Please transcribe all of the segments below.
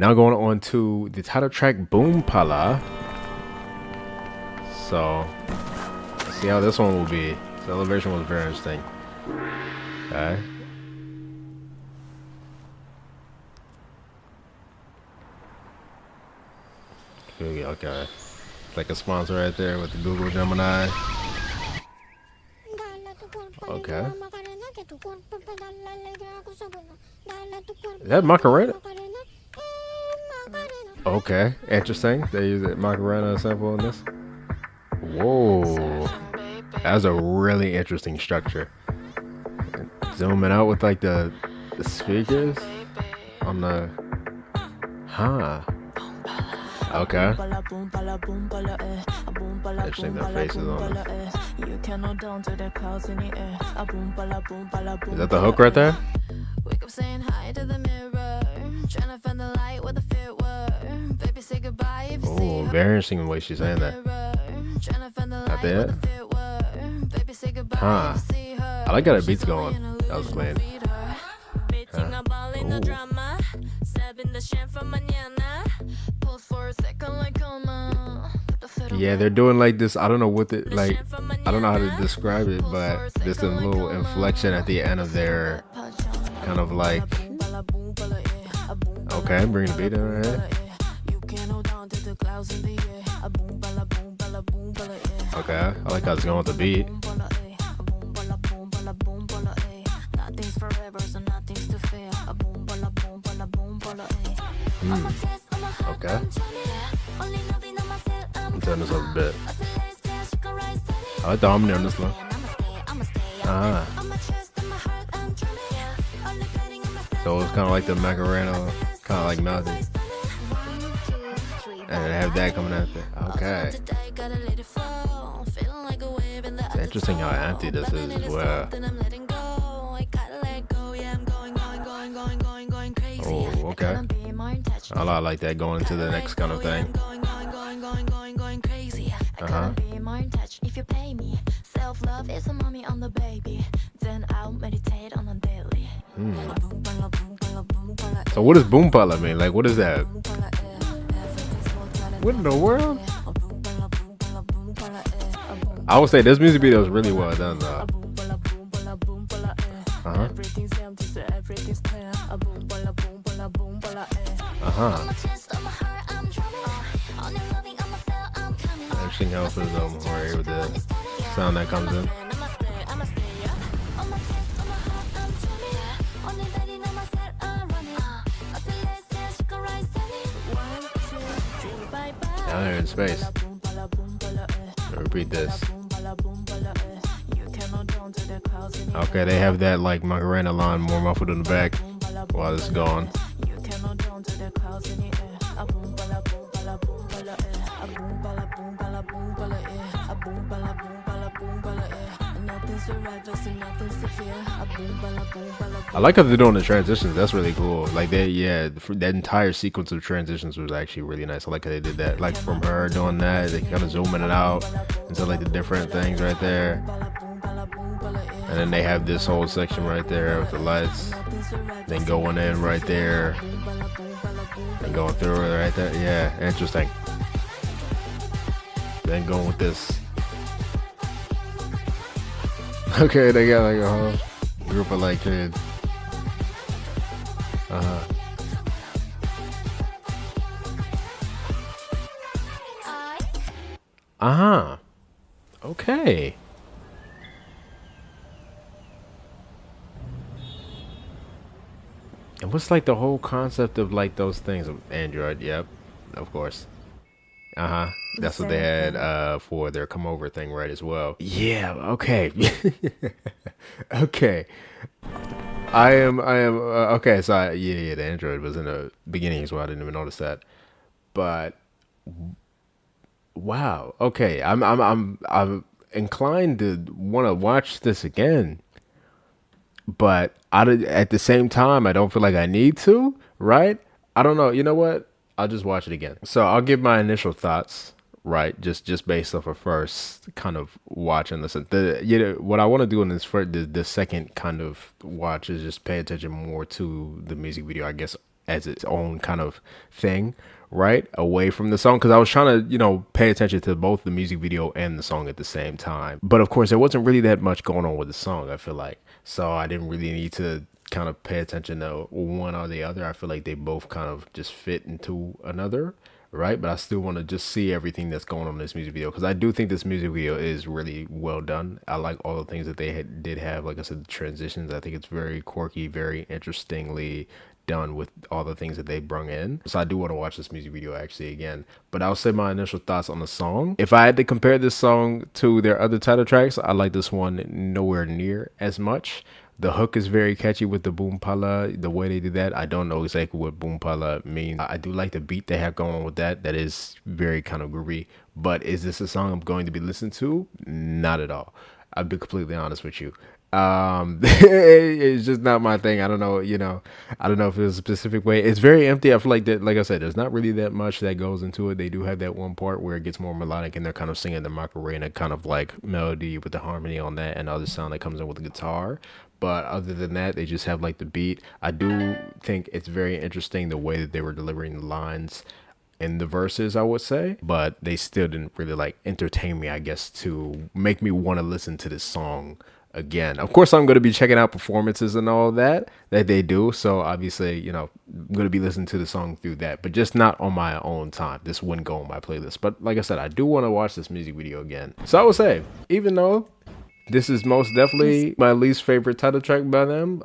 Now going on to the title track, Boompala. So, let's see how this one will be. The elevation was very interesting. Okay. Okay. Like a sponsor right there with the Google Gemini. Okay. Is that Macarena? Okay, interesting. They use a Macarena sample in this. Whoa. That's a really interesting structure. Zooming out with like the speakers on the okay. Interesting, their faces on it. Is that the hook right there? Oh, very interesting the way she's saying that. Not that? Huh. I like how the beat's going. That was clean. Yeah, they're doing like this. I don't know what the like. I don't know how to describe it, but there's a little inflection at the end of their kind of like. Okay, bring the beat in right here. Okay, I like how it's going with the beat. Okay. I'm turning this up a bit. I like the harmony on this one. So it's kind of like the Macarena, kind of like melody. And they have that coming after. Okay. It's interesting how empty this is as well. Oh, okay. I like that going into the next kind of thing. So what does Boompala mean? Like, what is that? What in the world? I would say this music video is really well done though. Interesting how for right here with the sound that comes in. Down here in space. Repeat this. Okay, they have that like Macarena line more muffled in the back while this is going. I like how they're doing the transitions. That's really cool. Like that entire sequence of transitions was actually really nice. I like how they did that. Like from her doing that, they kind of zooming it out into like the different things right there. And then they have this whole section right there with the lights. Then going in right there. And going through it right there. Yeah, interesting. Then going with this. Okay, they got like a whole group of like kids. Okay. And what's like the whole concept of like those things? Android, yep, of course. That's what they had for their come over thing, right, as well. Yeah, okay. Okay. I am okay, so yeah, the Android was in the beginning as well. I didn't even notice that. But wow, okay. I'm inclined to want to watch this again. But at the same time, I don't feel like I need to, right? I don't know. You know what? I'll just watch it again. So I'll give my initial thoughts, right? Just based off of first kind of watch and listen. What I want to do in this the second kind of watch is just pay attention more to the music video, I guess, as its own kind of thing, right, away from the song, because I was trying to, pay attention to both the music video and the song at the same time. But of course, there wasn't really that much going on with the song, I feel like. So I didn't really need to kind of pay attention to one or the other. I feel like they both kind of just fit into another, right? But I still want to just see everything that's going on in this music video, because I do think this music video is really well done. I like all the things that they did have. Like I said, the transitions, I think it's very quirky, very interestingly done with all the things that they brung in. So I do want to watch this music video actually again. But I'll say my initial thoughts on the song. If I had to compare this song to their other title tracks, I like this one nowhere near as much. The hook is very catchy with the boompala, the way they did that. I don't know exactly what boompala means. I do like the beat they have going on with that. That is very kind of groovy. But is this a song I'm going to be listening to? Not at all. I'll be completely honest with you. It's just not my thing. I don't know, I don't know if there's a specific way. It's very empty. I feel like that, like I said, there's not really that much that goes into it. They do have that one part where it gets more melodic and they're kind of singing the Macarena kind of like melody with the harmony on that and other sound that comes in with the guitar. But other than that, they just have like the beat. I do think it's very interesting the way that they were delivering the lines in the verses, I would say, but they still didn't really like entertain me, I guess, to make me want to listen to this song again. Of course, I'm going to be checking out performances and all that they do. So obviously, I'm going to be listening to the song through that, but just not on my own time. This wouldn't go on my playlist. But like I said, I do want to watch this music video again. So I would say, even though this is most definitely my least favorite title track by them,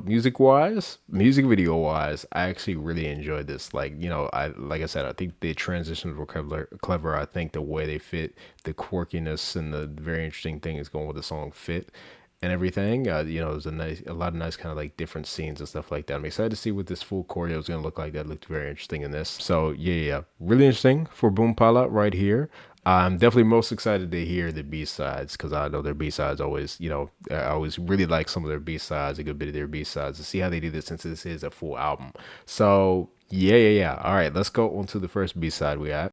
music video wise, I actually really enjoyed this. Like, like I said, I think the transitions were clever. I think the way they fit, the quirkiness and the very interesting thing is going with the song fit and everything. There's a lot of nice kind of like different scenes and stuff like that. I'm excited to see what this full choreo is going to look like. That looked very interesting in this. So yeah, really interesting for Boompala right here. I'm definitely most excited to hear the B-sides, because I know their B-sides always, I always really like some of their B-sides, a good bit of their B-sides, to see how they do this since this is a full album. So yeah. All right, let's go on to the first B-side we got.